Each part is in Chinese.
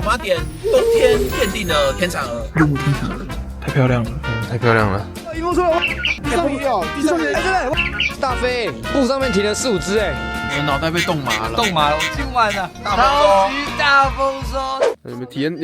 们要点冬天限定的天蚕鹅。入目天蚕鹅，太漂亮了，太漂亮了。一摸出来，地上有，地上有，哎，真的，大飞，布上面停了4、5只，哎，我的脑袋被冻麻了，冻麻了，我今晚的超级大丰收。你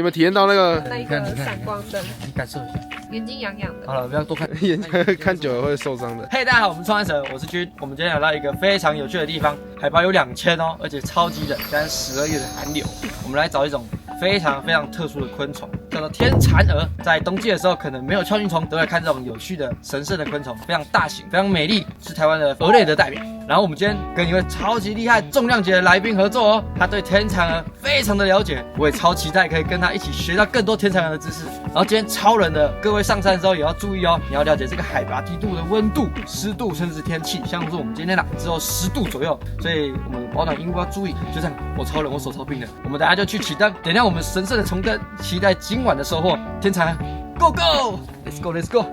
们体验到那个？那一个闪光灯，你感受一下，眼睛痒痒的。好了，不要多看，眼看久了会受伤的。嘿，大家好，我们创安神，我是君。我们今天来到一个非常有趣的地方，海拔有2000哦，而且超级冷，现在12月的寒流。我们来找一种非常特殊的昆虫，叫做天蚕蛾。在冬季的时候，可能没有鞘菌虫，都来看这种有趣的神圣的昆虫，非常大型，非常美丽，是台湾的蛾类的代表。然后我们今天跟一位超级厉害重量级的来宾合作哦，他对天蚕蛾非常的了解，我也超期待可以跟他一起学到更多天蚕蛾的知识。然后今天超冷的，各位上山的时候也要注意哦，你要了解这个海拔低度的温度、湿度，甚至是天气。像是我们今天只有10度左右，所以我们保暖衣物要注意。就这样，我超冷，我手超冰的。我们等下就去启灯，点亮我们神圣的虫灯，期待今晚的收获。天蚕 ，Go Go，Let's Go，Let's Go，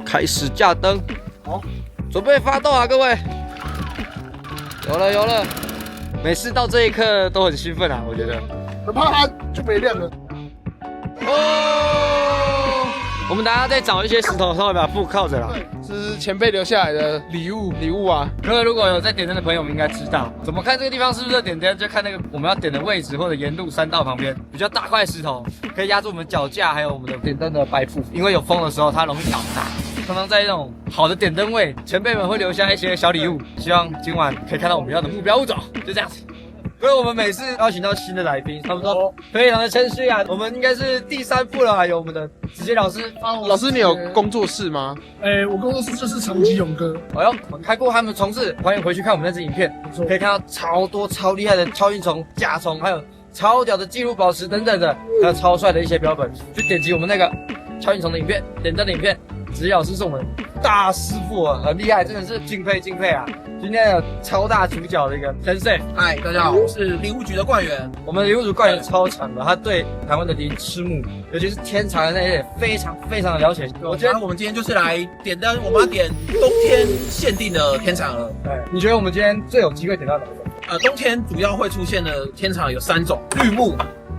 开始架灯，好，准备发动啊，各位。有了，每次到这一刻都很兴奋啊，我觉得。很怕它就没亮了。哦，我们等下再找一些石头，稍微把布靠着啦。这是前辈留下来的礼物啊！各位如果有在点灯的朋友们应该知道，怎么看这个地方是不是点灯，就看那个我们要点的位置，或者沿路山道旁边比较大块石头，可以压住我们脚架，还有我们的点灯的摆布。因为有风的时候，它容易倒塌。常常在那种好的点灯位，前辈们会留下一些小礼物，希望今晚可以看到我们要的目标物种。就这样子。所以我们每次邀请到新的来宾，他们都非常的谦虚啊。我们应该是第3步了，有我们的子杰老师。老师，你有工作室吗？我工作室就是长吉勇哥。哎呦，我开过他们虫室，欢迎回去看我们那支影片，可以看到超多超厉害的鞘菌虫、甲虫，还有超屌的记录宝石等等的，还有超帅的一些标本。去点击我们那个鞘菌虫的影片，点灯的影片。子杰老师是我们大师傅啊，很厉害，真的是敬佩啊！今天有超大主角的一个先生。嗨，大家好，我是林务局的官员。我们林务局官员超强的，他对台湾的鳞翅目，尤其是天蚕的那些非常的了解。我们今天就是来点灯，我们要点冬天限定的天蚕蛾。对，你觉得我们今天最有机会点到哪种？冬天主要会出现的天蚕蛾有3种：绿目、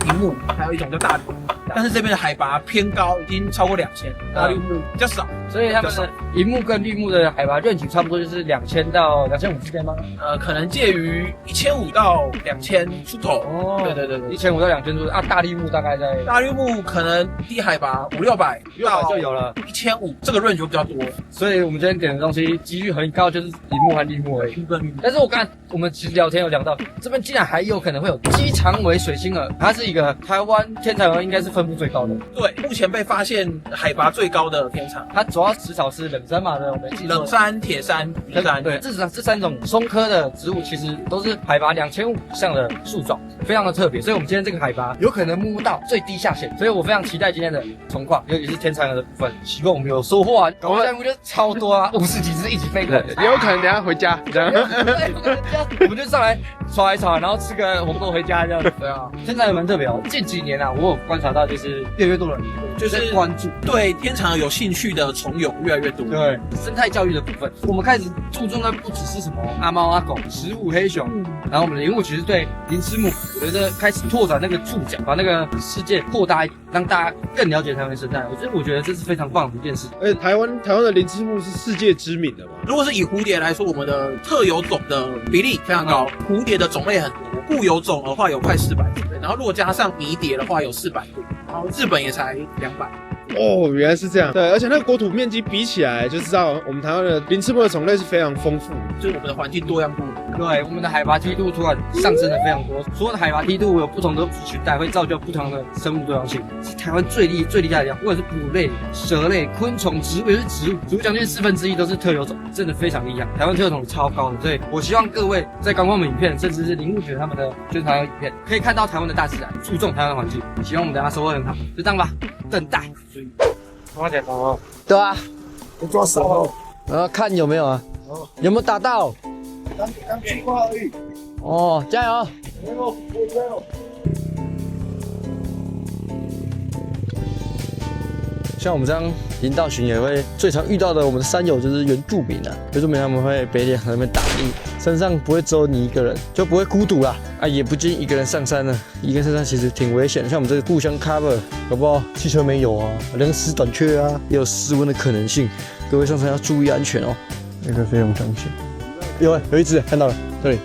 银目，还有一种叫大绿目。但是这边的海拔偏高，已经超过2000，大绿目比较少，所以他们的银目跟绿目的海拔range差不多就是2000到2500之间吗？可能介于1500到2000出头。哦，对，1500到2000出头啊。大绿目大概在大绿目可能低海拔500-600就有了，1500这个 range 就比较多。所以我们今天点的东西几率很高，就是银目和绿目而已。但是我们其实聊天有聊到，这边竟然还有可能会有鸡长尾水星蛾，它是一个台湾天蚕蛾应该是分布最高的。对，目前被发现海拔最高的天蚕，它主要食草是冷杉嘛的，我们冷杉、铁杉、鱼杉。对，这3种松科的植物其实都是海拔2500以上的树种，非常的特别。所以我们今天这个海拔有可能摸到最低下限，所以我非常期待今天的虫况，尤其是天蚕蛾的部分，希望我们有收获啊！搞不好项目就超多啊，50几只一起飞过来，也有可能等下回家这样。我们就上来耍一耍，然后吃个火锅回家这样。对啊，天蚕蛾蛮特别哦。近几年啊，我有观察到就是越来越多人就是关注对天蚕蛾有兴趣的虫友越来越多。对，生态教育的部分，我们开始注重的不只是什么阿猫阿狗、食物黑熊，然后我们的林务局是对鳞翅目，我觉得开始拓展那个触角，把那个世界扩大一点，让大家更了解台湾生态。我觉得这是非常棒的一件事。而且台湾的鳞翅目是世界知名的嘛。如果是以蝴蝶来说，我们的特有种的比例非常高，蝴蝶的种类很多，固有种的话有快400种，然后如果加上迷蝶的话有400多，然后日本也才200。哦，原来是这样。对，而且那个国土面积比起来，就知道我们台湾的鳞翅目的种类是非常丰富的，就是我们的环境多样度。对，我们的海拔梯度突然上升了非常多，所有的海拔梯度有不同的取代，会造就不同的生物多样性。是台湾最厉害的地方，不管是哺乳类、蛇类、昆虫、植物，也是植物将近1/4都是特有种，真的非常厉害。台湾特有种超高的，所以我希望各位在观看我们影片，甚至是林务局他们的宣传影片，可以看到台湾的大自然，注重台湾的环境。希望我们大家收获很好，就这样吧。等待，花钱哦。对啊，我抓手哦。然后看有没有啊？有没有打到？刚去过而已。哦，加油！加油！像我们这样林道巡也会最常遇到的，我们的山友就是原住民啊。原住民他们会北脸和那边打猎，山上不会只有你一个人，就不会孤独啦。啊，也不建议一个人上山了，一个人上山其实挺危险的。像我们这个互相 cover， 搞不好汽车没有啊，粮食短缺啊，也有失温的可能性。各位上山要注意安全哦。那个飞龙长血，有一只看到了，这里，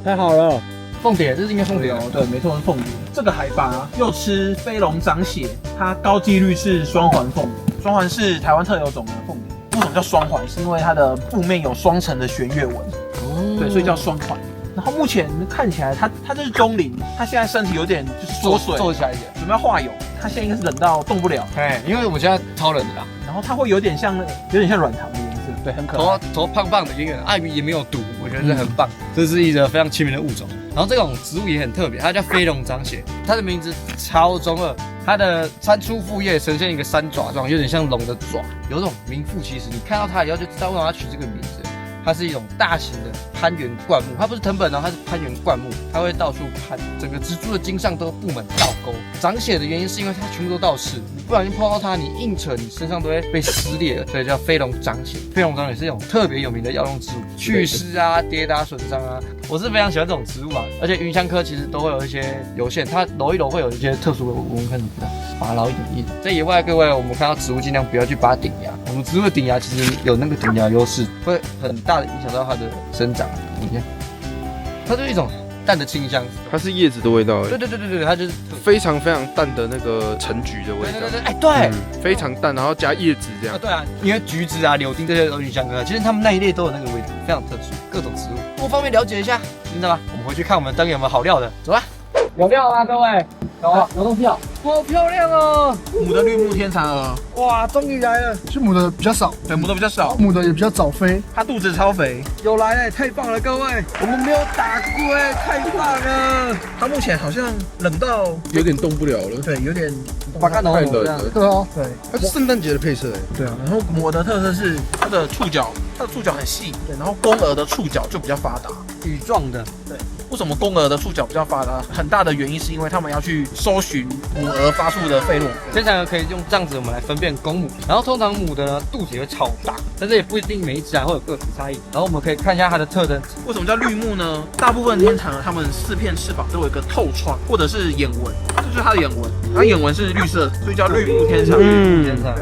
太好了。凤蝶，这是应该凤蝶哦。对，没错，是凤蝶。这个海拔又吃飞龙长血，它高几率是双环凤蝶。双环是台湾特有种的凤蝶。为什么叫双环？是因为它的腹面有双层的弦月纹。哦。对，所以叫双环。然后目前看起来它这是中龄，它现在身体有点就是缩水，皱起来一点，准备要化蛹。它现在应该是冷到动不了。哎，因为我们现在超冷的啦。然后它会有点像软糖的颜色，对，很可爱。头胖胖的，圆圆，艾米也没有毒，我觉得很棒。这是一个非常亲民的物种。然后这种植物也很特别，它叫飞龙长血，它的名字超中二，它的三出腹叶呈现一个三爪状，有点像龙的爪，有种名副其实。你看到它以后就知道为什么它取这个名字。它是一种大型的攀援灌木，它不是藤本哦，它是攀援灌木，它会到处攀，整个植株的茎上都布满倒钩。长血的原因是因为它全部都倒刺，你不小心碰到它，你硬扯，你身上都会被撕裂的，所以叫飞龙长血。飞龙长血是一种特别有名的药用植物，祛湿啊、跌打损伤啊，我是非常喜欢这种植物啊。而且芸香科其实都会有一些油线，它揉一揉会有一些特殊的纹痕，把它捞一点意思。在野外，各位我们看到植物尽量不要去把它顶压，我们植物的顶压其实有那个顶压优势，会很大的影响到它的生长。你看，它就是一种淡的清香，它是叶子的味道。对，它就是非常非常淡的那个橙橘的味道。对，哎对，非常淡，然后加叶子这样。对啊，因为橘子啊、柳丁这些都是香科，其实它们那一类都有那个味道，非常特殊，各种植物多方面了解一下，你知道吗？我们回去看我们灯有没有好料的，走吧。有料啊，各位，有东西哦，好漂亮哦！母的绿幕天蚕鹅，哇，终于来了，是母的比较少，对，母的比较少，母的也比较早飞。它肚子超肥，有来了，太棒了，各位，我们没有打过哎，太棒了！它目前好像冷到有点动不了了。对，有点把它弄这样。对啊，对，它是圣诞节的配色哎。对啊。然后母的特色是它的触角很细，对，然后公鹅的触角就比较发达，羽状的，对。为什么公鹅的触角比较发达？很大的原因是因为它们要去搜寻母鹅发出的费洛蒙。天蚕鹅可以用这样子我们来分辨公母，然后通常母的呢肚子也会超大，但是也不一定每一只会有个体差异。然后我们可以看一下它的特征。为什么叫绿目呢？大部分天蚕鹅它们4片翅膀都有一个透窗或者是眼纹，这就是它的眼纹。它眼纹是绿色，所以叫绿目天蚕。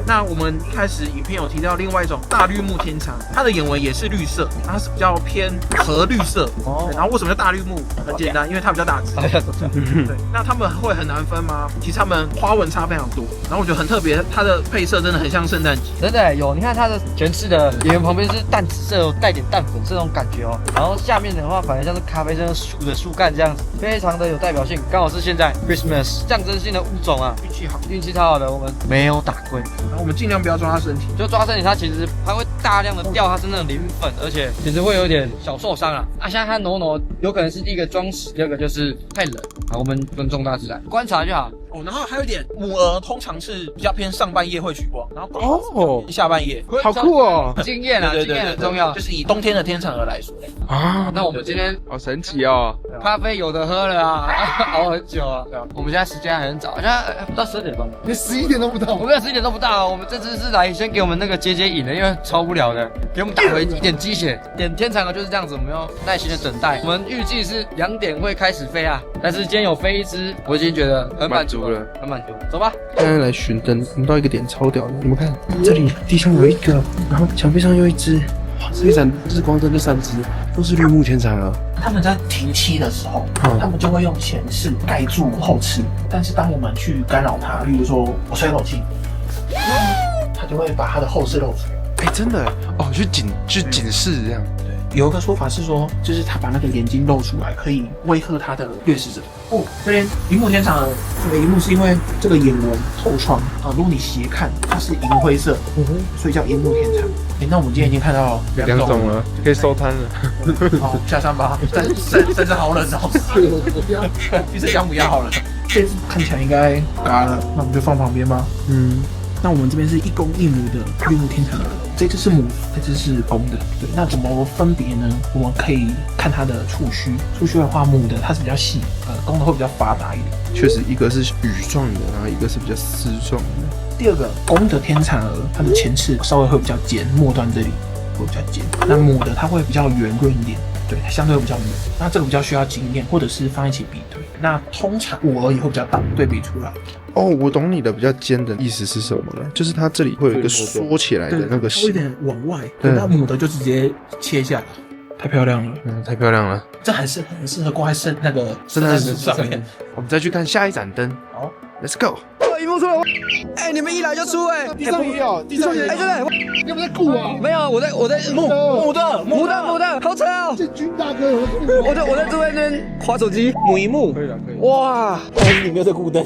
那我们一开始影片有提到另外一种大绿目天蚕，它的眼纹也是绿色，它是比较偏褐绿色。哦。然后为什么叫大绿目？很简单，因为它比较大只。对，那它们会很难分吗？其实它们花纹差非常多，然后我觉得很特别，它的配色真的很像圣诞节。真的有，你看它的前翅的眼旁边是淡紫色，带点淡粉色那种感觉哦。然后下面的话，反而像是咖啡色树的树干这样子，非常的有代表性。刚好是现在 Christmas 象征性的物种啊，运气好，运气超好的，我们没有打龟。然后我们尽量不要抓它身体，就抓身体，它其实它会大量的掉它身上的磷粉，而且其实会有点小受伤啊。现在它挪有可能是第一个装饰，第二个就是太冷。好，我们尊重大自然，观察就好。哦，然后还有一点，母鹅通常是比较偏上半夜会取光，然后下半夜，好酷哦！经验啊，经验很重要。就是以冬天的天蚕鹅来说啊，那我们今天好神奇哦，咖啡有的喝了啊，熬很久啊。我们现在时间还很早，现在不到12点半，连11点都不到。我们11点都不到，我们这次是来先给我们那个解瘾的，因为超无聊的，给我们打回一点鸡血。点天蚕鹅就是这样子，我们要耐心的等待。我们预计是2点会开始飞啊，但是今天有飞一只，我已经觉得很满足了，很满足。走吧，现在来寻灯，我们到一个点超屌的，你们看，这里地上有一个，然后墙壁上又一只，哇，这一盏日光灯，这3只都是绿目天蚕鹅。他们在停栖的时候，他们就会用前翅盖住后翅，但是当我们去干扰它，例如说我吹口气，它就会把它的后翅露出来。哎，真的哦，去警示这样。有一个说法是说，就是他把那个眼睛露出来，可以威吓他的掠食者。哦，这边银幕天蚕鹅，这个银幕是因为这个眼纹透窗啊，如果你斜看，它是银灰色，所以叫银幕天蚕。那我们今天已经看到2种了，可以收摊了。好，下山吧。但是好冷，好湿。其实养不养好了，这只看起来应该嘎了，那我们就放旁边吧。那我们这边是1公1母的绿目天蚕鹅，这只是母，这只是公的。对，那怎么分别呢？我们可以看它的触须，触须的话，母的它是比较细，公的会比较发达一点。确实，一个是羽状的，然后一个是比较丝状的。第二个，公的天蚕鹅，它的前翅稍微会比较尖，末端这里会比较尖。那母的它会比较圆润一点，对，相对比较母。那这个比较需要经验，或者是放一起比对。那通常母鹅也会比较大，对比出来。哦，我懂你的比较尖的意思是什么了，就是它这里会有一个缩起来的那个有点往外，那母的就直接切下来，太漂亮了，太漂亮了，这很适合挂在那个圣诞树上面。我们再去看下一盏灯，好 ，Let's go。荧幕出了，你们一来就出地上也有，地上也有，对对，你有没有在顾啊？没有，我在母的，好扯哦！建军大哥有在顾我在这边滑手机，母一幕，可以了，可以。哇，你没有在顾灯，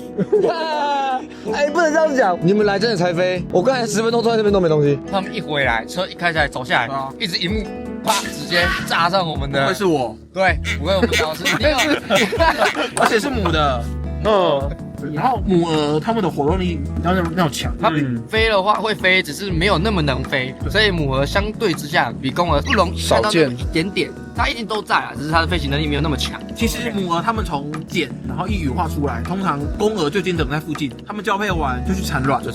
不能这样子讲，你们来真的才飞，我刚才10分钟坐在这边都没东西。他们一回来，车一开起来走下来，一直荧幕啪直接炸上我们的，会是我，对，不会我们老师，而且是母的，然后母鹅它们的活动力比较那种强，它飞的话会飞，只是没有那么能飞，所以母鹅相对之下比公鹅不容易看到那么一点点。它一定都在啊，只是它的飞行能力没有那么强。其实母鹅它们从茧，然后一羽化出来，通常公鹅就已经等在附近，它们交配完就去产卵，所以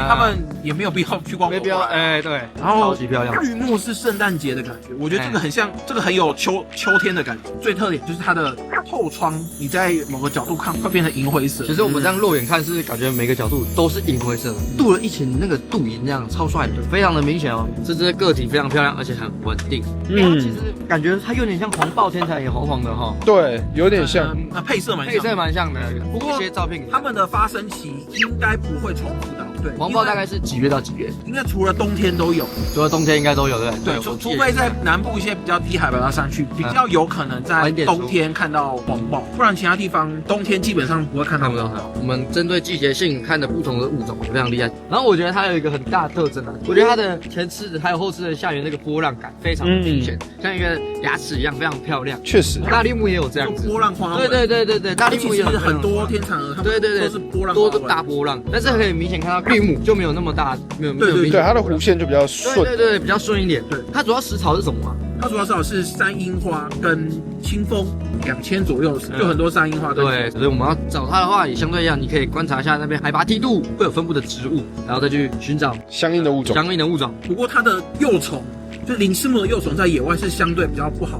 它们也没有必要去光没必要，对。然后超级漂亮，绿幕是圣诞节的感觉，我觉得这个很像，这个很有秋天的感觉。最特点就是它的透窗，你在某个角度看会变成银灰色。其实我们这样肉眼看是感觉每个角度都是银灰色的，镀了一层那个镀银，这样超帅的，非常的明显哦。这只个体非常漂亮，而且很稳定。其实感觉它有点像黄豹天才，也黄黄的哈。对，有点像。那配色蛮像的。不过一些照片，他们的发生期应该不会重复到。对，黄豹大概是几月到几月？应该除了冬天都有，除了冬天应该都有，对。除非在南部一些比较低海拔的山区，比较有可能在冬天看到黄豹，不然其他地方冬天基本上不会看到黄豹。我们针对季节性看的不同的物种非常厉害。然后我觉得它有一个很大的特征啊，我觉得它的前翅的还有后翅的下缘那个波浪感非常明显，像一个牙齿一样非常漂亮。确实，大绿目也有这样子波浪花纹。对，大绿目也有很多天蚕鹅，对都是波浪，都是大波浪，但是可以明显看到绿目就没有那么大，没有对，它的弧线就比较顺，对，比较顺一点。对，它主要食草是什么啊？它主要是山樱花跟清风，2000左右就很多山樱花。对，所以我们要找它的话，也相对一样，你可以观察一下那边海拔梯度会有分布的植物，然后再去寻找相应的物种。不过它的幼虫。就林翅目的幼虫在野外是相对比较不好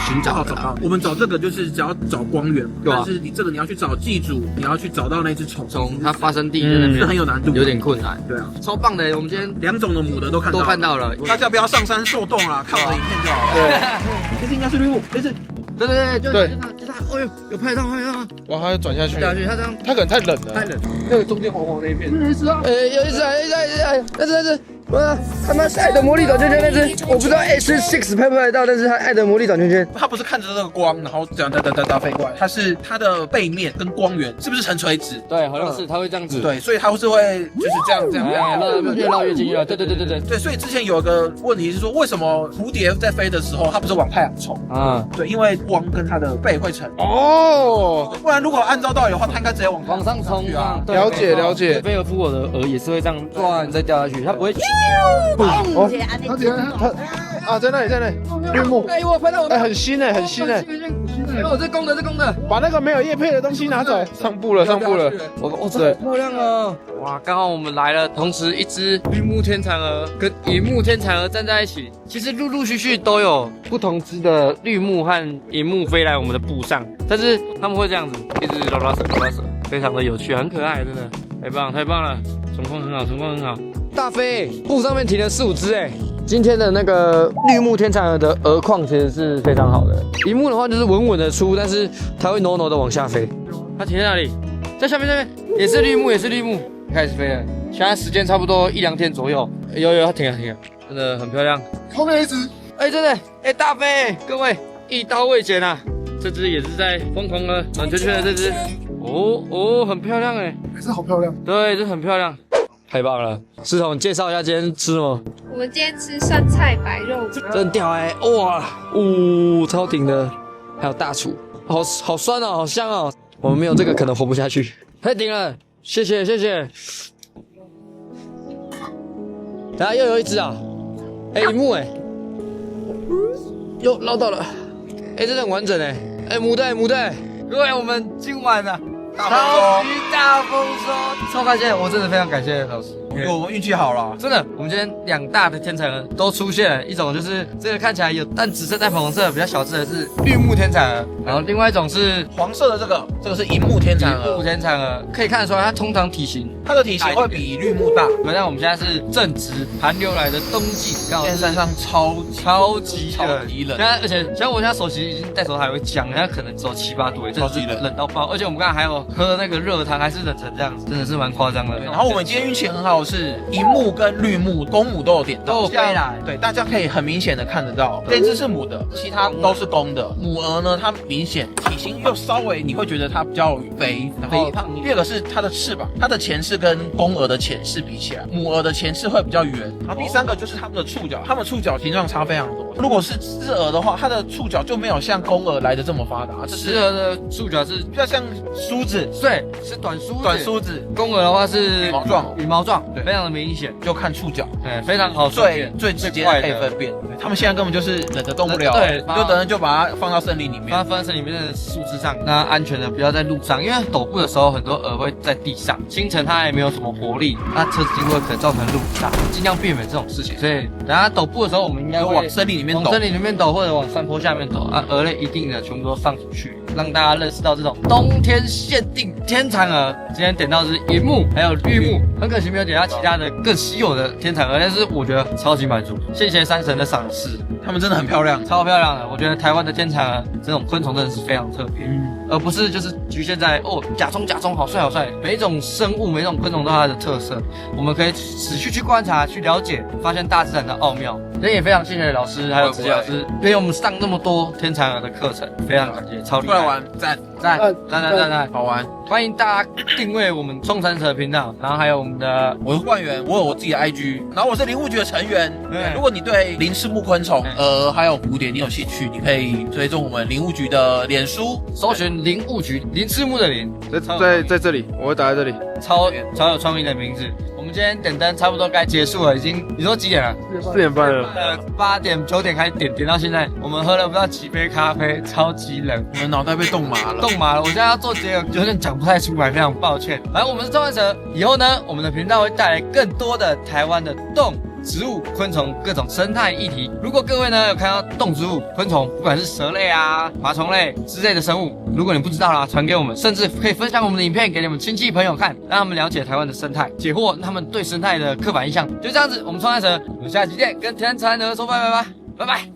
寻找到。我们找这个就是只要找光源，但是你要去找寄主，你要去找到那只虫，它发生地在那边是很有难度，有点困难。对啊，超棒的，我们今天2种的母的都看到了，大家不要上山受冻啦，看我的影片就好了。对，这只应该是绿幕，这只。对，就是它，哎呦，有拍到。哇，它要转下去，它这样，它可能太冷了，那个中间黄黄那一片，有一只啊，有一只，那只，他妈是爱的魔力转圈圈那只，我不知道 H6 拍不拍得到，但是它爱的魔力转圈圈，它不是看着这个光，然后这样哒飞过来，它是它的背面跟光源是不是呈垂直？对，好像是，它会这样子，对，所以它是会就是这样，越绕越近，对，所以之前有一个问题是说，为什么蝴蝶在飞的时候，它不是往太阳冲啊？对，因为光跟它的背会成不然如果按照道理的话，它应该直接往上冲啊。了解。菲尔夫我的鹅也是会这样转再掉下去，它不会。他在那里，绿幕。我拍到我。很新哎。这公的。把那个没有叶配的东西拿走。上步了。这漂亮啊！哇，刚好我们来了，同时一只绿幕天蚕鹅跟银幕天蚕鹅站在一起。其实陆陆续续都有不同只的绿幕和银幕飞来我们的布上，但是他们会这样子一直拉扯，非常的有趣，很可爱，真的太棒了，状况很好。大飞布上面停了4、5只哎，今天的那个绿幕天蚕鹅的鹅况其实是非常好的，银幕的话就是稳稳的出，但是它会挪的往下飞。它停在哪里？在下面那边也是绿幕，开始飞了。现在时间差不多1、2天左右。有，它停了，真的很漂亮。后面一只，真的，大飞，各位一刀未剪啊！这只也是在疯狂的转圈圈的这只，很漂亮哎，还是好漂亮。对，这很漂亮。太棒了，思彤介绍一下今天吃什么？我们今天吃酸菜白肉粥，真屌哇，超顶的，还有大厨，好酸哦，好香哦，我们没有这个可能活不下去，太顶了，谢谢。等下又有一只啊，银幕又捞到了，这很完整母的，各位我们今晚超级大丰收，超感谢，我真的非常感谢老师。我们运气好了，真的，我们今天两大的天蚕蛾都出现了，一种就是这个看起来有淡紫色带粉红色，比较小只的是绿木天蚕蛾，然后另外一种是黄色的这个是银幕天蚕蛾，银幕天蚕蛾，可以看得出来它通常体型，它的体型会比绿幕大。但我们现在是正值寒流来的冬季，刚好天山上超级冷，现在而且像我现在手其实已经戴手套还会僵，现在可能只有7、8度，真的是冷到爆。而且我们刚才还有喝那个热汤，还是冷成这样子，真的是蛮夸张的。然后我们今天运气很好，是银幕跟绿幕公母都有点到，都有飞来。对，大家可以很明显的看得到，这只是母的，其他都是公的。母鹅呢，它明显体型又稍微你会觉得它比较肥，然后第二个是它的翅膀，它的前翅跟公鹅的前翅比起来，母鹅的前翅会比较圆。然后第三个就是它们的触角，它们触角形状差非常多。如果是雌鹅的话，它的触角就没有像公鹅来的这么发达。雌鹅的触角是比较像梳子，对，是短梳子。公鹅的话是羽毛状，对，非常的明显，就看触角，非常好最直接可以分辨。他们现在根本就是冷得动不了，对，就等人就把它放到森林里面，放到森林里面的树枝上，让它安全的不要在路上，因为陡步的时候很多鹅会在地上，清晨它也没有什么活力，那车子经过可能造成路杀，尽量避免这种事情。所以等它陡步的时候，我们应该往森林里面抖，或者往山坡下面抖啊，鹅类一定的全部都放出去，让大家认识到这种冬天限定天蚕蛾。今天点到的是银幕还有绿幕，很可惜没有点到其他的更稀有的天蚕蛾，但是我觉得超级满足，谢谢山神的赏识，它们真的很漂亮，超漂亮的。我觉得台湾的天蚕蛾这种昆虫真的是非常特别，而不是就是局限在甲虫好帅好帅。每一种生物每一种昆虫都有它的特色，我们可以持续去观察去了解，发现大自然的奥妙。人也非常谢谢老师还有子杰老师陪我们上那么多天蚕蛾的课程，非常感谢，超厉害。出来玩赞，好玩。欢迎大家订阅我们冲绳者频道，然后还有我们的我是会员，我有我自己的 IG， 然后我是林务局的成员。对，如果你对鳞翅目昆虫还有蝴蝶你有兴趣，你可以追踪我们林务局的脸书，搜寻林务局鳞翅目的鳞，在这里，我会打在这里。超有创意的名字。我们今天点灯差不多该结束了，已经你说几点了？4点半了。8点9点开始点到现在，我们喝了不知道几杯咖啡，超级冷，我们脑袋被冻麻了。我现在要做结尾，有点讲不太出来，非常抱歉。反正我们是动漫蛇，以后呢，我们的频道会带来更多的台湾的植物、昆虫各种生态议题。如果各位呢有看到动植物、昆虫，不管是蛇类啊、爬虫类之类的生物，如果你不知道啦，传给我们，甚至可以分享我们的影片给你们亲戚朋友看，让他们了解台湾的生态，解惑他们对生态的刻板印象。就这样子，我们创业者，我们下期见，跟天蚕鹅说拜拜。